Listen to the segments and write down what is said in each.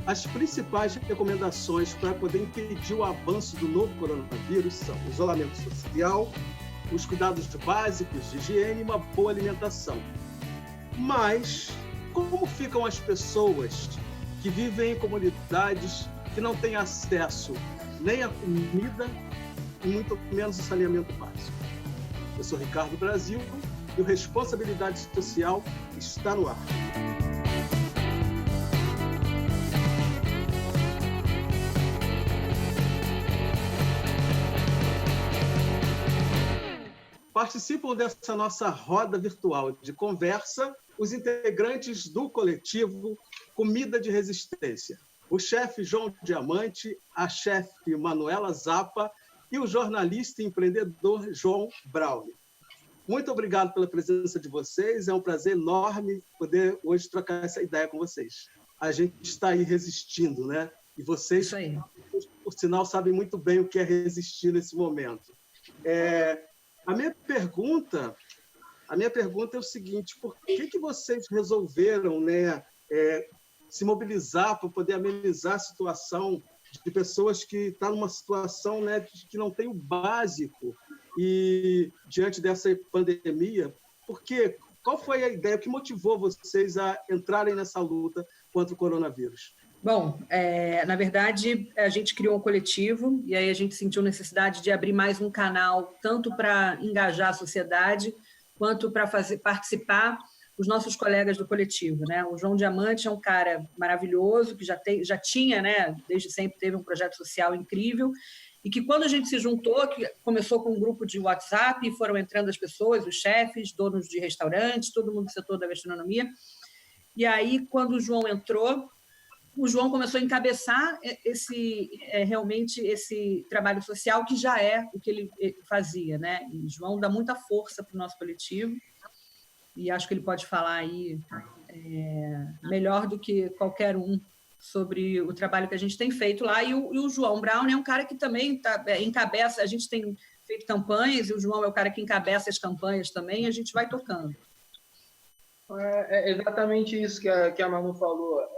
As principais recomendações para poder impedir o avanço do novo coronavírus são o isolamento social, os cuidados básicos de higiene e uma boa alimentação. Mas como ficam as pessoas que vivem em comunidades que não têm acesso nem à comida e muito menos ao saneamento básico? Eu sou Ricardo Brasil e o Responsabilidade Social está no ar. Participam dessa nossa roda virtual de conversa os integrantes do coletivo Comida de Resistência, o chefe João Diamante, a chefe Manuela Zappa e o jornalista e empreendedor João Braune. Muito obrigado pela presença de vocês, é um prazer enorme poder hoje trocar essa ideia com vocês. A gente está aí resistindo, né? E vocês, por sinal, sabem muito bem o que é resistir nesse momento. A minha pergunta é o seguinte: por que vocês resolveram, né, se mobilizar para poder amenizar a situação de pessoas que estão numa situação, né, que não tem o básico e diante dessa pandemia? Qual foi a ideia, o que motivou vocês a entrarem nessa luta contra o coronavírus? Bom, na verdade, a gente criou um coletivo e aí a gente sentiu necessidade de abrir mais um canal, tanto para engajar a sociedade, quanto para participar os nossos colegas do coletivo, né? O João Diamante é um cara maravilhoso, que já tinha, né, desde sempre teve um projeto social incrível, e que quando a gente se juntou, que começou com um grupo de WhatsApp, e foram entrando as pessoas, os chefes, donos de restaurantes, todo mundo do setor da gastronomia, e aí, quando o João entrou, o João começou a encabeçar realmente esse trabalho social, que já é o que ele fazia, né? E o João dá muita força para o nosso coletivo, e acho que ele pode falar aí melhor do que qualquer um sobre o trabalho que a gente tem feito lá. E o João Braune é um cara que também encabeça, a gente tem feito campanhas, e o João é o cara que encabeça as campanhas também, e a gente vai tocando. É exatamente isso que a Manu falou.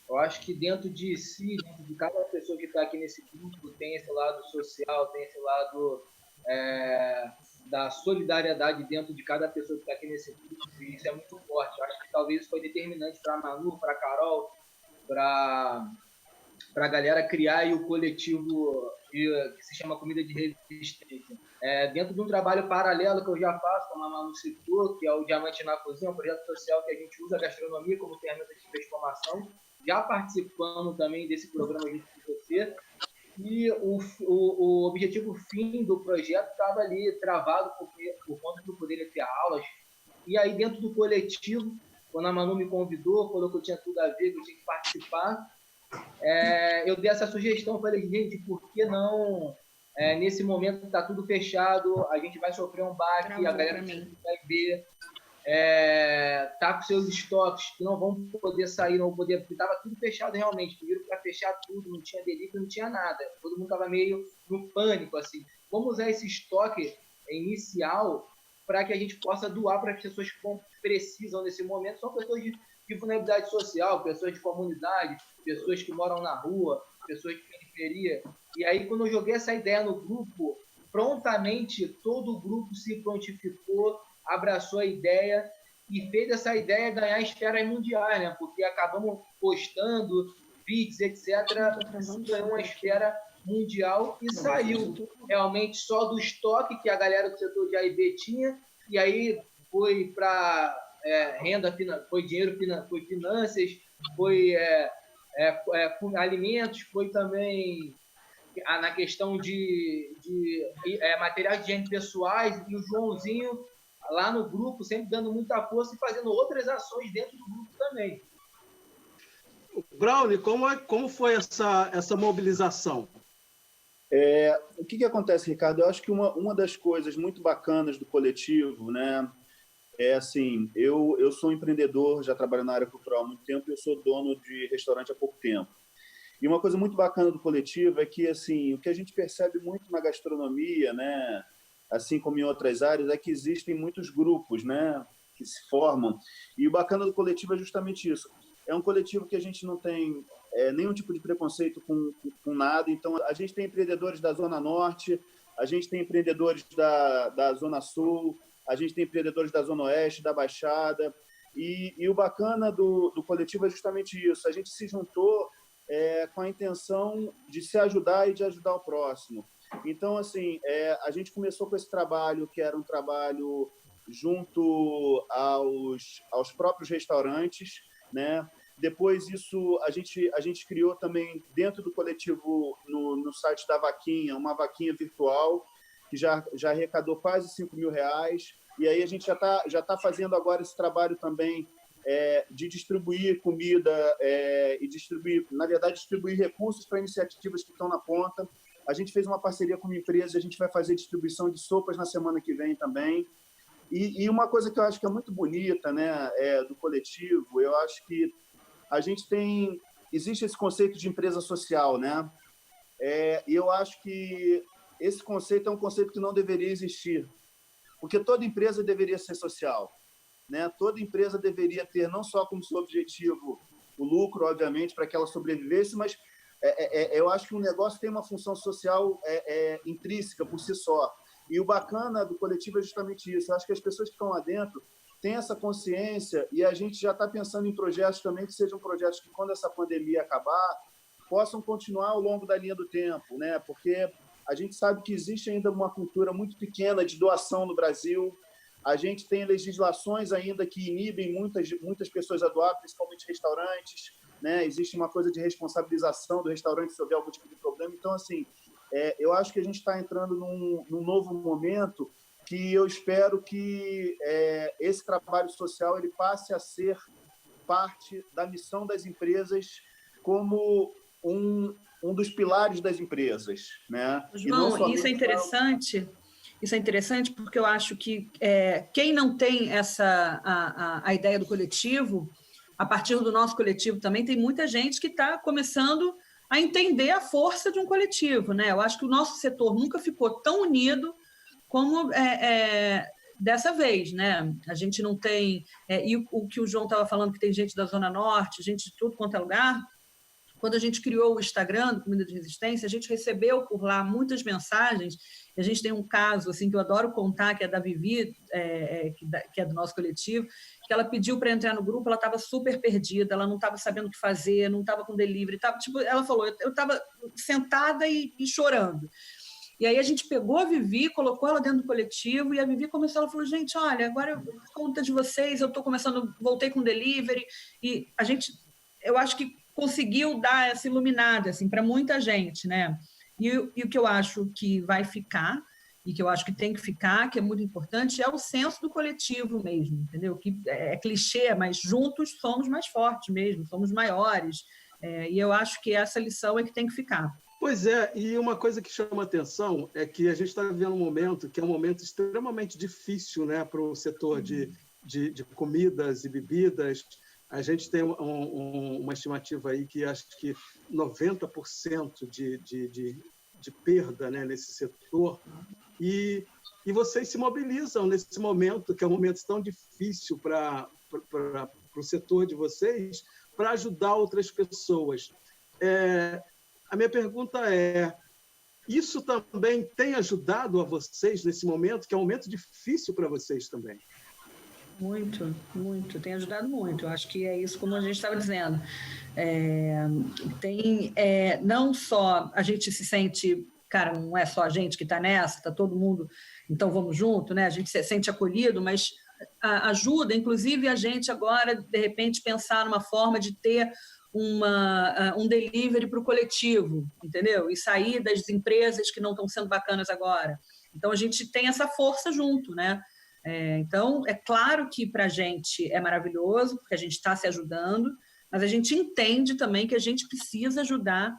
Eu acho que dentro de si, dentro de cada pessoa que está aqui nesse grupo, tem esse lado social, tem esse lado da solidariedade dentro de cada pessoa que está aqui nesse grupo, e isso é muito forte. Eu acho que talvez isso foi determinante para a Manu, para a Carol, para a galera criar o coletivo que se chama Comida de Resistência. Dentro de um trabalho paralelo que eu já faço, como a Manu citou, que é o Diamante na Cozinha, um projeto social que a gente usa a gastronomia como ferramenta de transformação, já participando também desse programa junto com você, e o objetivo fim do projeto estava ali travado por conta de não poder ter aulas, e aí dentro do coletivo, quando a Manu me convidou, falou que eu tinha tudo a ver, que eu tinha que participar, eu dei essa sugestão, falei, gente, por que não, nesse momento está tudo fechado, a gente vai sofrer um baque, a galera vai ver, tá com seus estoques que não vão poder sair, não vão poder, porque estava tudo fechado realmente, pediram para fechar tudo, não tinha delivery, não tinha nada, todo mundo estava meio no pânico, assim, vamos usar esse estoque inicial para que a gente possa doar para as pessoas que precisam nesse momento, são pessoas de vulnerabilidade social, pessoas de comunidade, pessoas que moram na rua, pessoas de periferia. E aí, quando eu joguei essa ideia no grupo, prontamente todo o grupo se prontificou, abraçou a ideia e fez essa ideia ganhar esferas mundiais, né? Porque acabamos postando vídeos, etc. Isso ganhou uma esfera mundial e saiu realmente só do estoque que a galera do setor de A&B tinha, e aí foi para renda, foi dinheiro, foi finanças, foi alimentos, foi também na questão de materiais de higiene pessoais, e o Joãozinho lá no grupo sempre dando muita força e fazendo outras ações dentro do grupo também. Braune, como foi essa mobilização? O que acontece, Ricardo? Eu acho que uma das coisas muito bacanas do coletivo, né, assim, eu sou empreendedor, já trabalho na área cultural há muito tempo, e eu sou dono de restaurante há pouco tempo. E uma coisa muito bacana do coletivo é que, assim, o que a gente percebe muito na gastronomia, né, assim como em outras áreas, é que existem muitos grupos, né, que se formam. E o bacana do coletivo é justamente isso. É um coletivo que a gente não tem nenhum tipo de preconceito com nada. Então, a gente tem empreendedores da Zona Norte, a gente tem empreendedores da Zona Sul, a gente tem empreendedores da Zona Oeste, da Baixada. E o bacana do coletivo é justamente isso. A gente se juntou com a intenção de se ajudar e de ajudar o próximo. Então, assim, a gente começou com esse trabalho, que era um trabalho junto aos próprios restaurantes, né? Depois isso a gente criou também dentro do coletivo no site da Vaquinha, uma vaquinha virtual que já arrecadou quase R$5.000. E aí a gente já tá fazendo agora esse trabalho também de distribuir comida e distribuir recursos para iniciativas que estão na ponta. A gente fez uma parceria com uma empresa, a gente vai fazer distribuição de sopas na semana que vem também. E uma coisa que eu acho que é muito bonita, né, do coletivo, eu acho que a gente existe esse conceito de empresa social, né? E eu acho que esse conceito é um conceito que não deveria existir, porque toda empresa deveria ser social, né? Toda empresa deveria ter não só como seu objetivo o lucro, obviamente, para que ela sobrevivesse, mas eu acho que um negócio tem uma função social intrínseca por si só. E o bacana do coletivo é justamente isso. Eu acho que as pessoas que estão lá dentro têm essa consciência e a gente já está pensando em projetos também que sejam projetos que, quando essa pandemia acabar, possam continuar ao longo da linha do tempo, né? Porque a gente sabe que existe ainda uma cultura muito pequena de doação no Brasil. A gente tem legislações ainda que inibem muitas pessoas a doar, principalmente restaurantes, né? Existe uma coisa de responsabilização do restaurante se houver algum tipo de problema. Então, assim, eu acho que a gente está entrando num novo momento que eu espero que esse trabalho social ele passe a ser parte da missão das empresas como um dos pilares das empresas, né? João, isso é interessante. Isso é interessante porque eu acho que quem não tem a ideia do coletivo, a partir do nosso coletivo também, tem muita gente que está começando a entender a força de um coletivo, né? Eu acho que o nosso setor nunca ficou tão unido como dessa vez, né? A gente não tem... e o que o João estava falando, que tem gente da Zona Norte, gente de tudo quanto é lugar. Quando a gente criou o Instagram do Comida de Resistência, a gente recebeu por lá muitas mensagens. A gente tem um caso assim que eu adoro contar, que é da Vivi, que é do nosso coletivo, que ela pediu para entrar no grupo, ela estava super perdida, ela não estava sabendo o que fazer, não estava com delivery, ela falou, eu estava sentada e chorando. E aí a gente pegou a Vivi, colocou ela dentro do coletivo, e a Vivi começou, ela falou, gente, olha, agora por conta de vocês, eu estou começando, voltei com delivery, e a gente, eu acho que conseguiu dar essa iluminada assim, para muita gente, né? E o que eu acho que vai ficar, e que eu acho que tem que ficar, que é muito importante, é o senso do coletivo mesmo, entendeu? Que é clichê, mas juntos somos mais fortes mesmo, somos maiores. E eu acho que essa lição é que tem que ficar. Pois é, e uma coisa que chama atenção é que a gente está vivendo um momento que é um momento extremamente difícil, né, para o setor de comidas e bebidas. A gente tem uma estimativa aí que acho que 90% de perda, né, nesse setor. E vocês se mobilizam nesse momento, que é um momento tão difícil para o setor de vocês, para ajudar outras pessoas. A minha pergunta é, isso também tem ajudado a vocês nesse momento, que é um momento difícil para vocês também? Muito, muito, tem ajudado muito. Eu acho que é isso, como a gente estava dizendo. Não só a gente se sente, cara, não é só a gente que está nessa, está todo mundo, então vamos junto, né? A gente se sente acolhido, mas ajuda, inclusive, a gente agora, de repente, pensar numa forma de ter um delivery para o coletivo, entendeu? E sair das empresas que não estão sendo bacanas agora. Então, a gente tem essa força junto, né? Então, é claro que para a gente é maravilhoso, porque a gente está se ajudando, mas a gente entende também que a gente precisa ajudar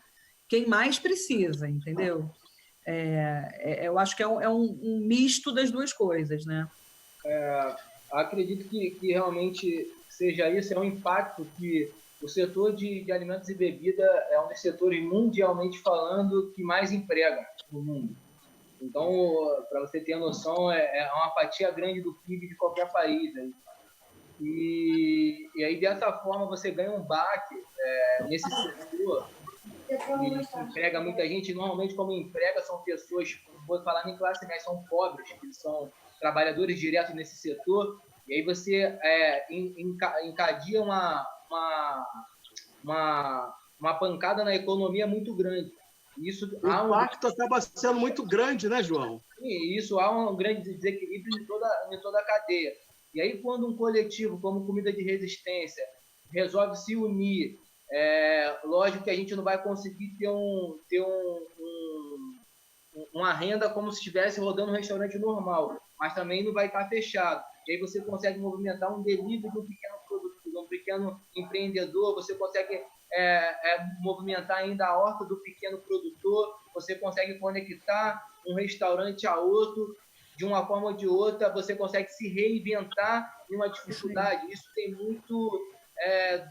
quem mais precisa, entendeu? Eu acho que é um misto das duas coisas, né? Acredito que realmente seja isso, é um impacto que o setor de alimentos e bebida é um dos setores, mundialmente falando, que mais emprega no mundo. Então, para você ter noção, é uma fatia grande do PIB de qualquer país. E aí, dessa forma, você ganha um baque nesse setor que emprega muita gente, normalmente como emprega são pessoas, vou falar em classe média, são pobres, que são trabalhadores diretos nesse setor, e aí você encadeia uma pancada na economia muito grande. Isso o impacto acaba sendo muito grande, né, João? E isso há um grande desequilíbrio em toda a cadeia. E aí, quando um coletivo como Comida de Resistência resolve se unir, lógico que a gente não vai conseguir ter uma renda como se estivesse rodando um restaurante normal, mas também não vai estar fechado. E aí você consegue movimentar um delivery de um pequeno produtor, de um pequeno empreendedor, você consegue movimentar ainda a horta do pequeno produtor, você consegue conectar um restaurante a outro, de uma forma ou de outra, você consegue se reinventar em uma dificuldade. Isso tem muito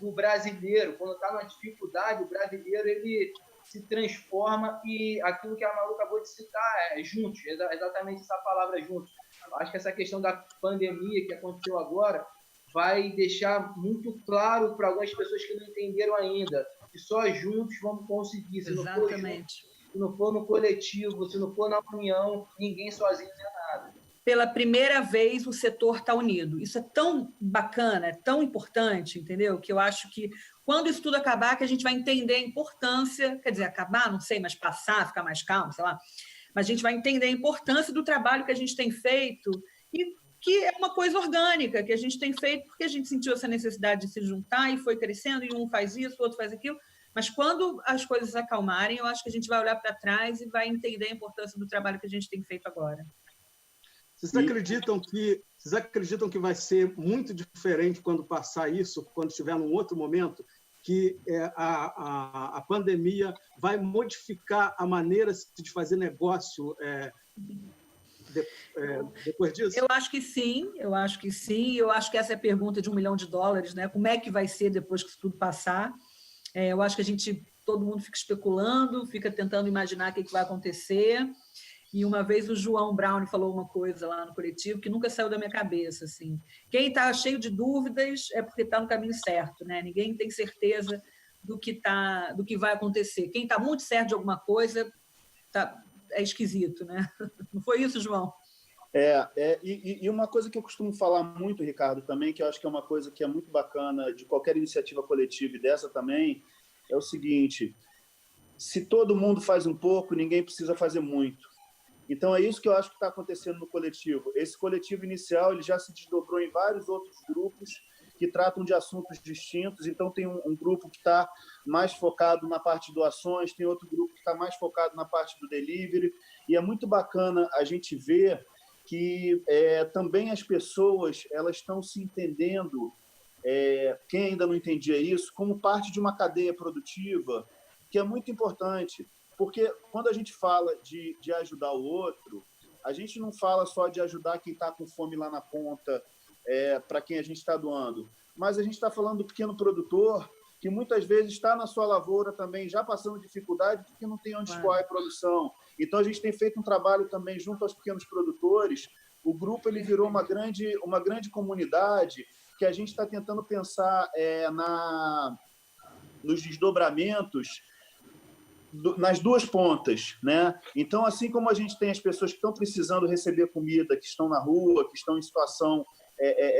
do brasileiro. Quando está numa dificuldade, o brasileiro ele se transforma e aquilo que a Malu acabou de citar juntos, exatamente essa palavra juntos. Acho que essa questão da pandemia que aconteceu agora vai deixar muito claro para algumas pessoas que não entenderam ainda que só juntos vamos conseguir. Se não for juntos, se não for no coletivo, se não for na união, ninguém sozinho não é nada. Pela primeira vez o setor está unido. Isso é tão bacana, é tão importante, entendeu? Que eu acho que quando isso tudo acabar, que a gente vai entender a importância, quer dizer, acabar, não sei, mas passar, ficar mais calmo, sei lá, mas a gente vai entender a importância do trabalho que a gente tem feito e que é uma coisa orgânica, que a gente tem feito porque a gente sentiu essa necessidade de se juntar e foi crescendo, e um faz isso, o outro faz aquilo, mas quando as coisas acalmarem, eu acho que a gente vai olhar para trás e vai entender a importância do trabalho que a gente tem feito agora. Vocês acreditam que vai ser muito diferente quando passar isso, quando estiver num outro momento, que a pandemia vai modificar a maneira de fazer negócio depois disso? Eu acho que sim, eu acho que sim. Eu acho que essa é a pergunta de $1 milhão, né? Como é que vai ser depois que isso tudo passar? Eu acho que todo mundo fica especulando, fica tentando imaginar o que vai acontecer. E uma vez o João Brown falou uma coisa lá no coletivo que nunca saiu da minha cabeça. Assim. Quem está cheio de dúvidas é porque está no caminho certo, né? Ninguém tem certeza do que vai acontecer. Quem está muito certo de alguma coisa é esquisito, né? Não foi isso, João? E uma coisa que eu costumo falar muito, Ricardo, também, que eu acho que é uma coisa que é muito bacana de qualquer iniciativa coletiva e dessa também, é o seguinte: se todo mundo faz um pouco, ninguém precisa fazer muito. Então, é isso que eu acho que está acontecendo no coletivo. Esse coletivo inicial ele já se desdobrou em vários outros grupos que tratam de assuntos distintos. Então, tem um grupo que está mais focado na parte de doações, tem outro grupo que está mais focado na parte do delivery. E é muito bacana a gente ver que também as pessoas elas estão se entendendo, quem ainda não entendia isso, como parte de uma cadeia produtiva, que é muito importante. Porque quando a gente fala de ajudar o outro, a gente não fala só de ajudar quem está com fome lá na ponta, para quem a gente está doando, mas a gente está falando do pequeno produtor, que muitas vezes está na sua lavoura também, já passando dificuldade, porque não tem onde escoar a produção. Então, a gente tem feito um trabalho também junto aos pequenos produtores. O grupo ele virou uma grande comunidade que a gente está tentando pensar nos desdobramentos nas duas pontas, né? Então, assim como a gente tem as pessoas que estão precisando receber comida, que estão na rua, que estão em situação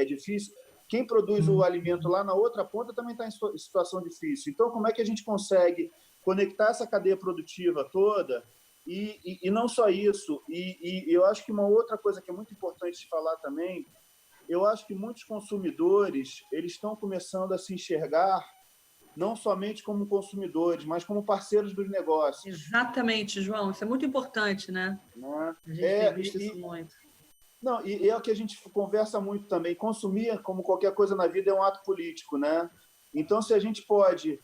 difícil, quem produz o alimento lá na outra ponta também está em situação difícil. Então, como é que a gente consegue conectar essa cadeia produtiva toda? E não só isso, e eu acho que uma outra coisa que é muito importante de falar também, eu acho que muitos consumidores eles estão começando a se enxergar não somente como consumidores, mas como parceiros dos negócios. Exatamente, João. Isso é muito importante, né? A gente tem visto isso muito. Não, e é o que a gente conversa muito também. Consumir, como qualquer coisa na vida, é um ato político, né? Então, se a gente pode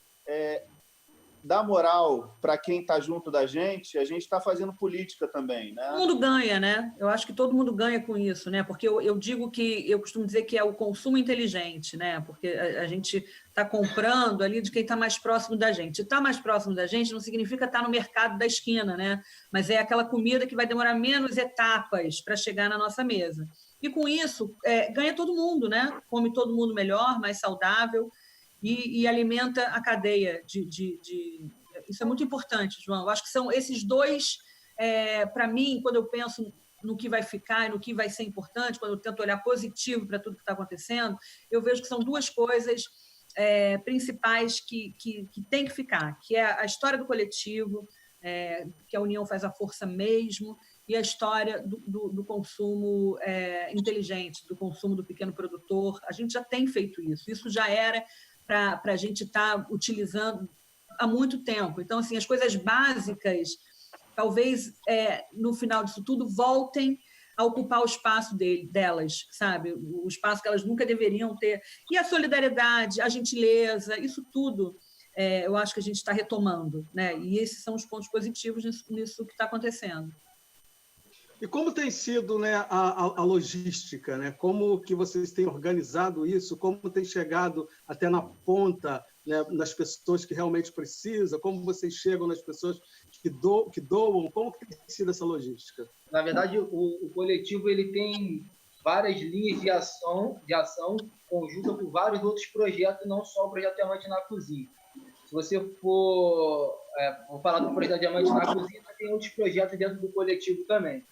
dar moral para quem está junto da gente, a gente está fazendo política também, né? Todo mundo ganha, né? Eu acho que todo mundo ganha com isso, né? Porque eu digo que, eu costumo dizer que é o consumo inteligente, né? Porque a gente está comprando ali de quem está mais próximo da gente. Estar mais próximo da gente não significa estar no mercado da esquina, né? Mas é aquela comida que vai demorar menos etapas para chegar na nossa mesa. E com isso, ganha todo mundo, né? Come todo mundo melhor, mais saudável. e alimenta a cadeia Isso é muito importante, João. Eu acho que são esses dois, para mim, quando eu penso no que vai ficar e no que vai ser importante, quando eu tento olhar positivo para tudo que está acontecendo, eu vejo que são duas coisas principais que tem que ficar, que é a história do coletivo, que a união faz a força mesmo, e a história do consumo inteligente, do consumo do pequeno produtor. A gente já tem feito isso. Isso já era para a gente estar utilizando há muito tempo. Então, assim, as coisas básicas, talvez, no final disso tudo, voltem a ocupar o espaço delas, sabe? O espaço que elas nunca deveriam ter. E a solidariedade, a gentileza, isso tudo, eu acho que a gente está retomando, né? E esses são os pontos positivos nisso que está acontecendo. E como tem sido, né, a logística, né? Como que vocês têm organizado isso? Como tem chegado até na ponta, né, nas pessoas que realmente precisam? Como vocês chegam nas pessoas que doam? Como que tem sido essa logística? Na verdade, o coletivo ele tem várias linhas de ação conjunta com vários outros projetos, não só o projeto Diamante na Cozinha. Se você for falar do projeto Diamante na Cozinha, tem outros projetos dentro do coletivo também.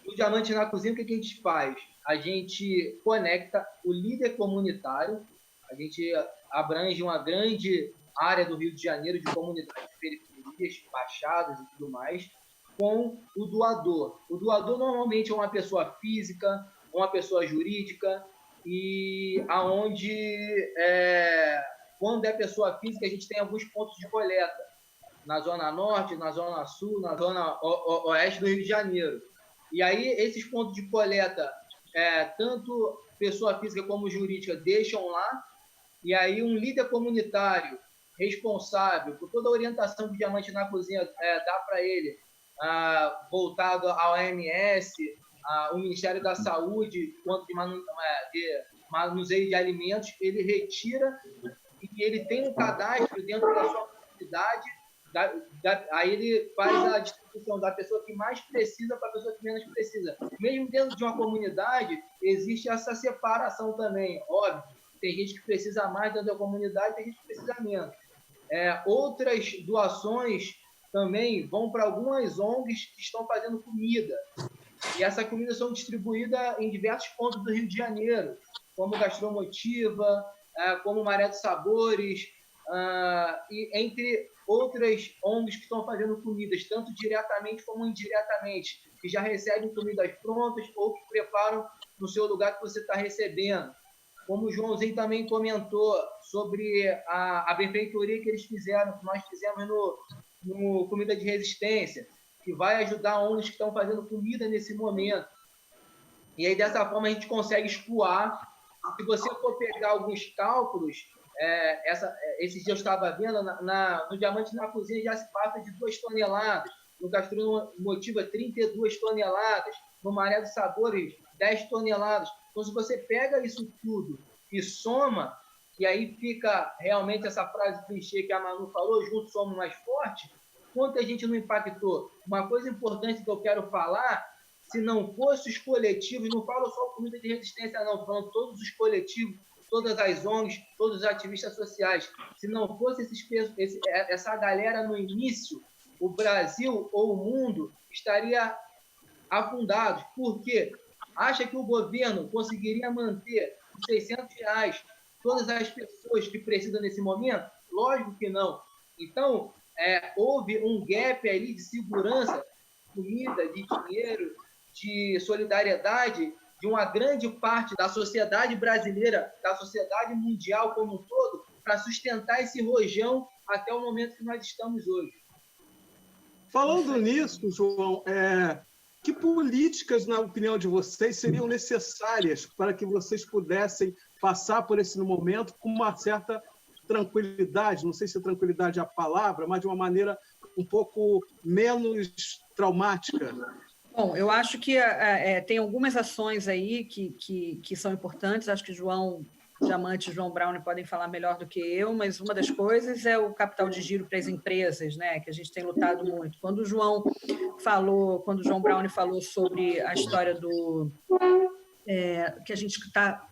No Diamante na Cozinha, o que a gente faz? A gente conecta o líder comunitário, a gente abrange uma grande área do Rio de Janeiro, de comunidades de periferias, baixadas e tudo mais, com o doador. O doador normalmente é uma pessoa física, uma pessoa jurídica, e quando é pessoa física, a gente tem alguns pontos de coleta, na Zona Norte, na Zona Sul, na Zona Oeste do Rio de Janeiro. E aí, esses pontos de coleta, tanto pessoa física como jurídica, deixam lá, e aí um líder comunitário responsável por toda a orientação que o Diamante na Cozinha dá para ele, voltado ao OMS, o Ministério da Saúde, quanto de manuseio de alimentos, ele retira e ele tem um cadastro dentro da sua comunidade. Aí ele faz a distribuição da pessoa que mais precisa para a pessoa que menos precisa. Mesmo dentro de uma comunidade, existe essa separação também, óbvio. Tem gente que precisa mais dentro da comunidade, tem gente que precisa menos. Outras doações também vão para algumas ONGs que estão fazendo comida. E essa comida são distribuídas em diversos pontos do Rio de Janeiro, como Gastromotiva, como Maré dos Sabores, e entre outras ONGs que estão fazendo comidas, tanto diretamente como indiretamente, que já recebem comidas prontas ou que preparam no seu lugar que você está recebendo. Como o Joãozinho também comentou sobre a benfeitoria que eles fizeram, que nós fizemos no Comida de Resistência, que vai ajudar ONGs que estão fazendo comida nesse momento. E aí, dessa forma, a gente consegue escoar. Se você for pegar alguns cálculos, esses dias eu estava vendo, no Diamante na Cozinha já se passa de 2 toneladas, no Gastromotiva 32 toneladas, no Maré dos Sabores 10 toneladas. Então, se você pega isso tudo e soma, e aí fica realmente essa frase clichê que a Manu falou, juntos somos mais fortes, quanto a gente não impactou? Uma coisa importante que eu quero falar, se não fosse os coletivos, não falo só Comida de Resistência não, falando todos os coletivos, todas as ONGs, todos os ativistas sociais, se não fosse essa galera no início, o Brasil ou o mundo estaria afundado. Por quê? Acha que o governo conseguiria manter por R$600 todas as pessoas que precisam nesse momento? Lógico que não. Então, houve um gap ali de segurança, de comida, de dinheiro, de solidariedade, de uma grande parte da sociedade brasileira, da sociedade mundial como um todo, para sustentar esse rojão até o momento que nós estamos hoje. Falando nisso, João, que políticas, na opinião de vocês, seriam necessárias para que vocês pudessem passar por esse momento com uma certa tranquilidade, não sei se tranquilidade é a palavra, mas de uma maneira um pouco menos traumática? Bom, eu acho que tem algumas ações aí que são importantes, acho que João Diamante e João Brown podem falar melhor do que eu, mas uma das coisas é o capital de giro para as empresas, né, que a gente tem lutado muito. Quando o João Brown falou sobre a história do que a gente está,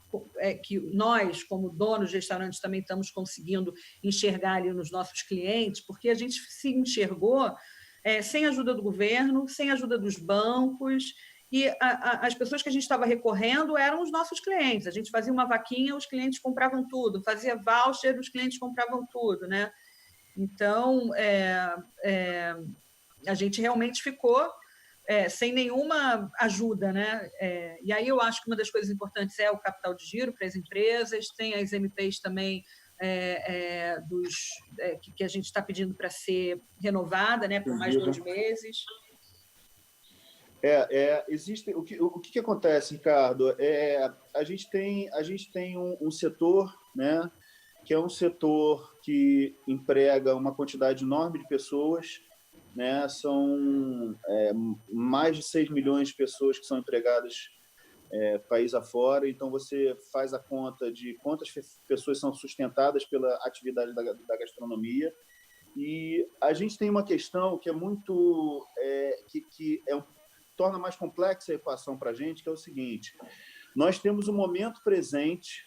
que nós, como donos de restaurantes, também estamos conseguindo enxergar ali nos nossos clientes, porque a gente se enxergou sem ajuda do governo, sem ajuda dos bancos, e as pessoas que a gente estava recorrendo eram os nossos clientes. A gente fazia uma vaquinha, os clientes compravam tudo, fazia voucher, os clientes compravam tudo, né? Então, a gente realmente ficou sem nenhuma ajuda, né? E aí eu acho que uma das coisas importantes é o capital de giro para as empresas, tem as MPs também que a gente está pedindo para ser renovada, né, por mais 2 meses. Existe o que acontece, Ricardo? A gente tem um setor, né, que é um setor que emprega uma quantidade enorme de pessoas, né? São mais de 6 milhões de pessoas que são empregadas país afora. Então, você faz a conta de quantas pessoas são sustentadas pela atividade da gastronomia. E a gente tem uma questão que é muito... torna mais complexa a equação para a gente, que é o seguinte: nós temos um momento presente,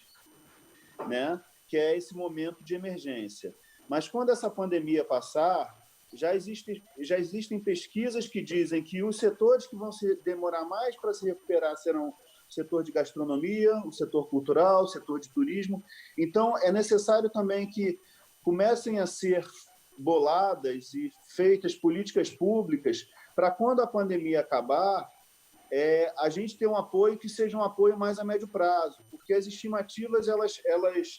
né, que é esse momento de emergência. Mas quando essa pandemia passar, já existem pesquisas que dizem que os setores que vão demorar mais para se recuperar serão o setor de gastronomia, o setor cultural, o setor de turismo. Então, é necessário também que comecem a ser boladas e feitas políticas públicas para, quando a pandemia acabar, a gente ter um apoio que seja um apoio mais a médio prazo, porque as estimativas,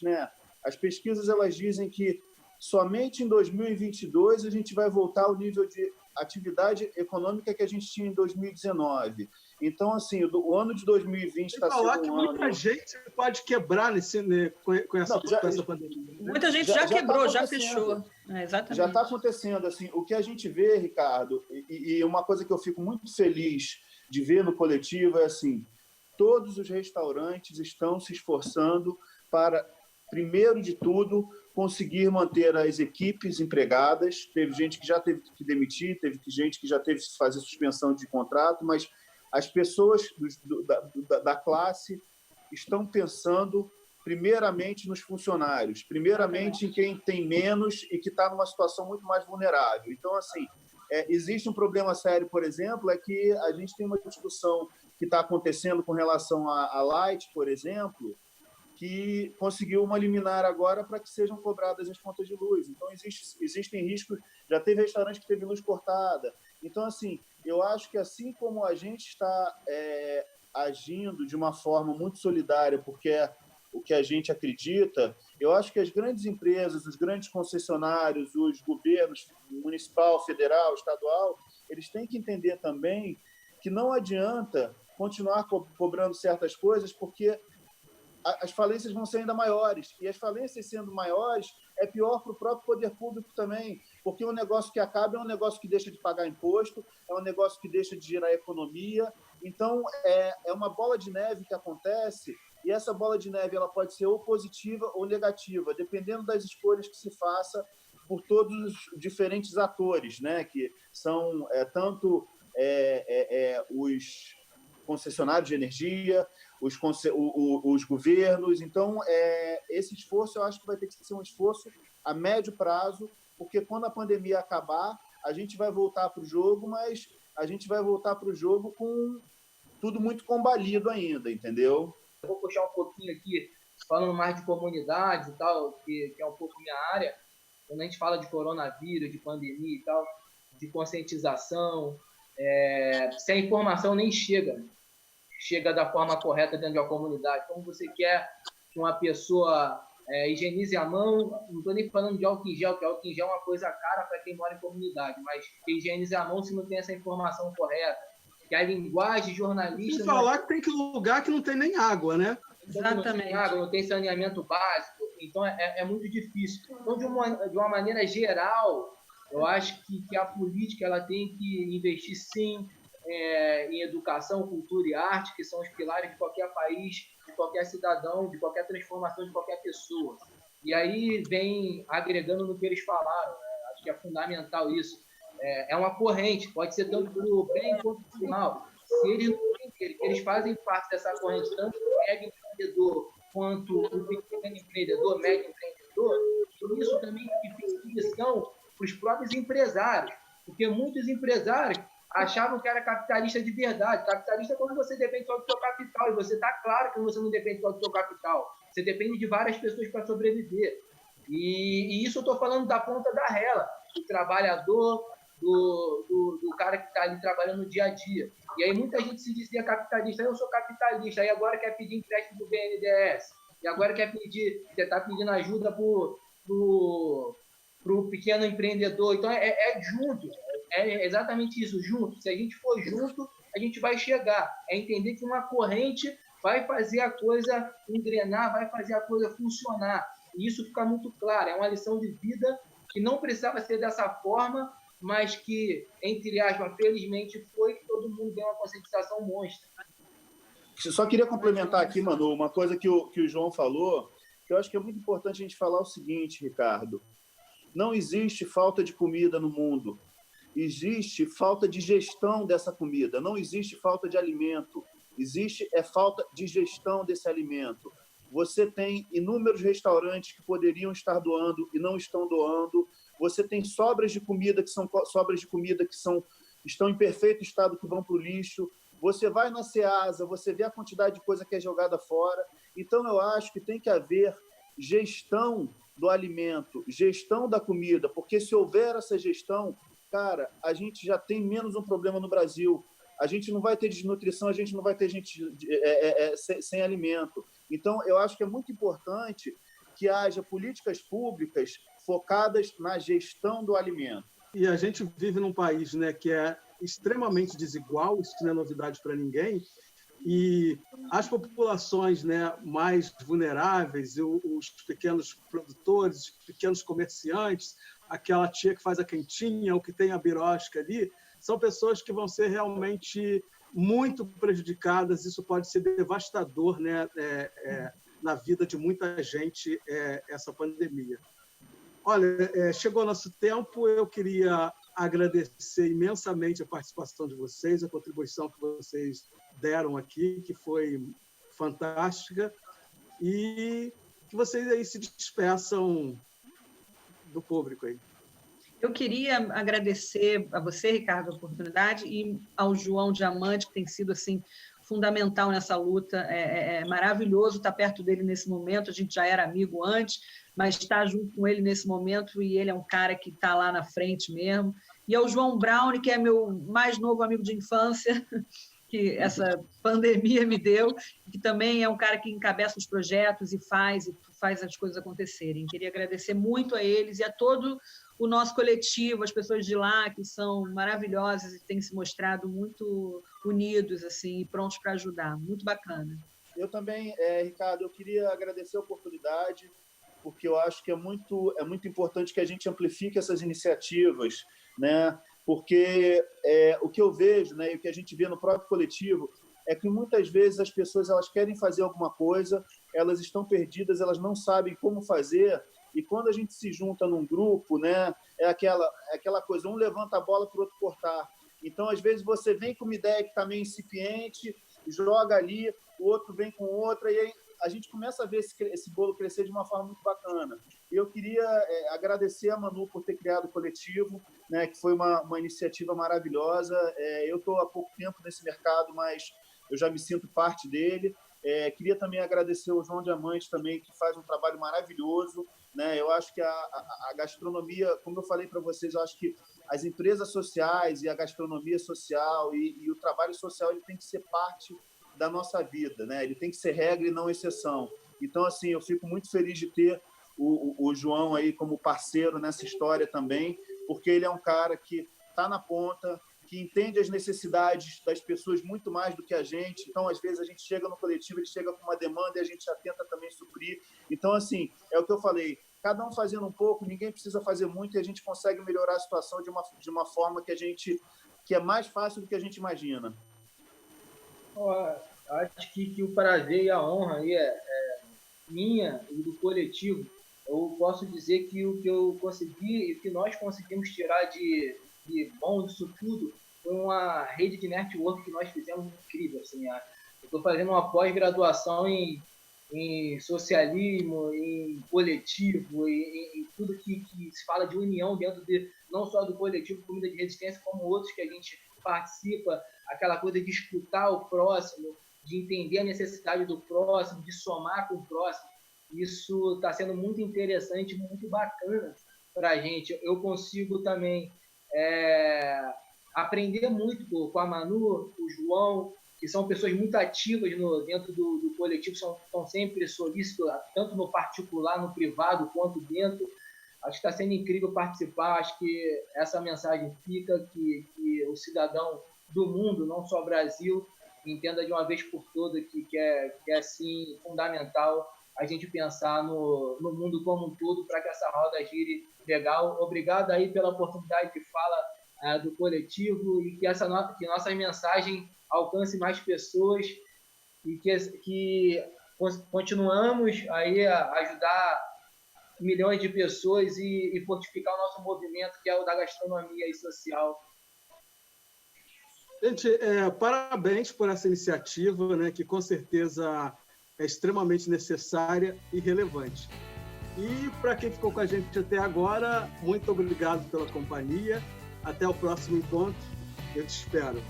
né, as pesquisas, elas dizem que somente em 2022 a gente vai voltar ao nível de atividade econômica que a gente tinha em 2019. Então, assim, o ano de 2020 está sendo um que ano... muita gente pode quebrar com essa pandemia. Né? Muita gente já quebrou, já fechou. Exatamente. Já está acontecendo. Assim, o que a gente vê, Ricardo, e uma coisa que eu fico muito feliz de ver no coletivo é assim: todos os restaurantes estão se esforçando para, primeiro de tudo, conseguir manter as equipes empregadas. Teve gente que já teve que demitir, teve gente que já teve que fazer suspensão de contrato, mas as pessoas da classe estão pensando primeiramente nos funcionários, primeiramente em quem tem menos e que está numa situação muito mais vulnerável. Então, assim, existe um problema sério, por exemplo, é que a gente tem uma discussão que está acontecendo com relação à Light, por exemplo, que conseguiu uma liminar agora para que sejam cobradas as contas de luz. Então, existem riscos. Já teve restaurante que teve luz cortada. Então, assim, eu acho que, assim como a gente está agindo de uma forma muito solidária, porque é o que a gente acredita, eu acho que as grandes empresas, os grandes concessionários, os governos municipal, federal, estadual, eles têm que entender também que não adianta continuar cobrando certas coisas, porque as falências vão ser ainda maiores. E as falências sendo maiores, é pior para o próprio poder público também, porque um negócio que acaba é um negócio que deixa de pagar imposto, é um negócio que deixa de gerar economia. Então, é uma bola de neve que acontece, e essa bola de neve ela pode ser ou positiva ou negativa, dependendo das escolhas que se faça por todos os diferentes atores, né? Que são tanto os concessionários de energia, os governos. Então, esse esforço eu acho que vai ter que ser um esforço a médio prazo, porque quando a pandemia acabar, a gente vai voltar para o jogo, mas a gente vai voltar para o jogo com tudo muito combalido ainda, entendeu? Eu vou puxar um pouquinho aqui, falando mais de comunidades e tal, que é um pouco minha área. Quando a gente fala de coronavírus, de pandemia e tal, de conscientização, se a informação nem chega da forma correta dentro de uma comunidade. Como você quer que uma pessoa higienize a mão, não estou nem falando de álcool em gel, porque álcool em gel é uma coisa cara para quem mora em comunidade, mas que higienize a mão se não tem essa informação correta, que a linguagem jornalista... Sem falar que tem lugar que não tem nem água, né? Exatamente. Não tem água, não tem saneamento básico, então é muito difícil. Então, de uma maneira geral, eu acho que a política ela tem que investir, sim, em educação, cultura e arte, que são os pilares de qualquer país, de qualquer cidadão, de qualquer transformação de qualquer pessoa. E aí vem agregando no que eles falaram, né? Acho que é fundamental isso. É uma corrente, pode ser tanto para o bem quanto para o mal. se eles não entenderem que eles fazem parte dessa corrente, tanto o mega empreendedor quanto o pequeno empreendedor, médio empreendedor, isso também dificulta lição para os próprios empresários, porque muitos empresários achavam que era capitalista de verdade. Capitalista é quando você depende só do seu capital, e você está claro que você não depende só do seu capital, você depende de várias pessoas para sobreviver. E isso eu estou falando da ponta da rela, do trabalhador, do cara que está ali trabalhando no dia a dia. E aí muita gente se dizia capitalista, eu sou capitalista, aí agora quer pedir empréstimo do BNDES, e agora quer pedir, você está pedindo ajuda para o pequeno empreendedor. Então é junto, é exatamente isso, junto. Se a gente for junto, a gente vai chegar. É entender que uma corrente vai fazer a coisa engrenar, vai fazer a coisa funcionar. E isso fica muito claro, é uma lição de vida que não precisava ser dessa forma, mas que, entre aspas, felizmente foi, que todo mundo deu uma conscientização monstra. Eu só queria complementar aqui, Manu, uma coisa que o João falou, que eu acho que é muito importante a gente falar o seguinte, Ricardo. Não existe falta de comida no mundo. Existe falta de gestão dessa comida. Não existe falta de alimento. Existe falta de gestão desse alimento. Você tem inúmeros restaurantes que poderiam estar doando e não estão doando. Você tem sobras de comida estão em perfeito estado, que vão para o lixo. Você vai na Ceasa, você vê a quantidade de coisa que é jogada fora. Então, eu acho que tem que haver gestão do alimento, gestão da comida, porque se houver essa gestão, cara, a gente já tem menos um problema no Brasil. A gente não vai ter desnutrição, a gente não vai ter gente sem alimento. Então, eu acho que é muito importante que haja políticas públicas focadas na gestão do alimento. E a gente vive num país, né, que é extremamente desigual, isso não é novidade para ninguém, e as populações, né, mais vulneráveis, os pequenos produtores, os pequenos comerciantes, aquela tia que faz a quentinha, ou que tem a birosca ali, são pessoas que vão ser realmente muito prejudicadas. Isso pode ser devastador, né, na vida de muita gente, essa pandemia. Olha, chegou nosso tempo, eu queria agradecer imensamente a participação de vocês, a contribuição que vocês deram aqui, que foi fantástica, e que vocês aí se despeçam do público aí. Eu queria agradecer a você, Ricardo, a oportunidade, e ao João Diamante, que tem sido assim fundamental nessa luta. É maravilhoso estar perto dele nesse momento. A gente já era amigo antes, mas estar junto com ele nesse momento, e ele é um cara que está lá na frente mesmo. E ao João Brown, que é meu mais novo amigo de infância, que essa pandemia me deu, que também é um cara que encabeça os projetos e faz as coisas acontecerem. Queria agradecer muito a eles e a todo o nosso coletivo, as pessoas de lá, que são maravilhosas e têm se mostrado muito unidos assim, e prontos para ajudar. Muito bacana. Eu também, Ricardo, eu queria agradecer a oportunidade, porque eu acho que é muito importante que a gente amplifique essas iniciativas, né? Porque o que eu vejo, né, e o que a gente vê no próprio coletivo, é que muitas vezes as pessoas elas querem fazer alguma coisa, elas estão perdidas, elas não sabem como fazer, e quando a gente se junta num grupo, né, é aquela coisa, um levanta a bola para o outro cortar. Então, às vezes, você vem com uma ideia que está meio incipiente, joga ali, o outro vem com outra, e aí a gente começa a ver esse bolo crescer de uma forma muito bacana. E eu queria agradecer a Manu por ter criado o coletivo, né, que foi uma iniciativa maravilhosa. Eu estou há pouco tempo nesse mercado, mas eu já me sinto parte dele. Queria também agradecer ao João Diamante também, que faz um trabalho maravilhoso, né? Eu acho que a gastronomia, como eu falei para vocês, eu acho que as empresas sociais e a gastronomia social e o trabalho social, ele tem que ser parte da nossa vida, né? Ele tem que ser regra e não exceção. Então, assim, eu fico muito feliz de ter o João aí como parceiro nessa história também, porque ele é um cara que está na ponta, que entende as necessidades das pessoas muito mais do que a gente. Então, às vezes, a gente chega no coletivo, ele chega com uma demanda e a gente já tenta também suprir. Então, assim, é o que eu falei, cada um fazendo um pouco, ninguém precisa fazer muito e a gente consegue melhorar a situação de uma forma que é mais fácil do que a gente imagina. Acho que o prazer e a honra aí é minha e do coletivo. Eu posso dizer que o que eu consegui e que nós conseguimos tirar de bom disso tudo foi uma rede de network que nós fizemos incrível. Assim, eu estou fazendo uma pós-graduação em socialismo, em coletivo, em tudo que se fala de união dentro não só do coletivo Comida de Resistência, como outros que a gente participa, aquela coisa de escutar o próximo, de entender a necessidade do próximo, de somar com o próximo. Isso está sendo muito interessante, muito bacana para a gente. Eu consigo também aprender muito com a Manu, o João, que são pessoas muito ativas dentro do coletivo, estão sempre solícitos, tanto no particular, no privado, quanto dentro. Acho que está sendo incrível participar, acho que essa mensagem fica, que o cidadão do mundo, não só Brasil, entenda de uma vez por todas que é assim, fundamental a gente pensar no mundo como um todo para que essa roda gire legal. Obrigado aí pela oportunidade de fala do coletivo e que nossa mensagem alcance mais pessoas e que continuamos aí a ajudar milhões de pessoas e fortificar o nosso movimento, que é o da gastronomia e social. Gente, parabéns por essa iniciativa, né, que com certeza é extremamente necessária e relevante. E para quem ficou com a gente até agora, muito obrigado pela companhia. Até o próximo encontro. Eu te espero.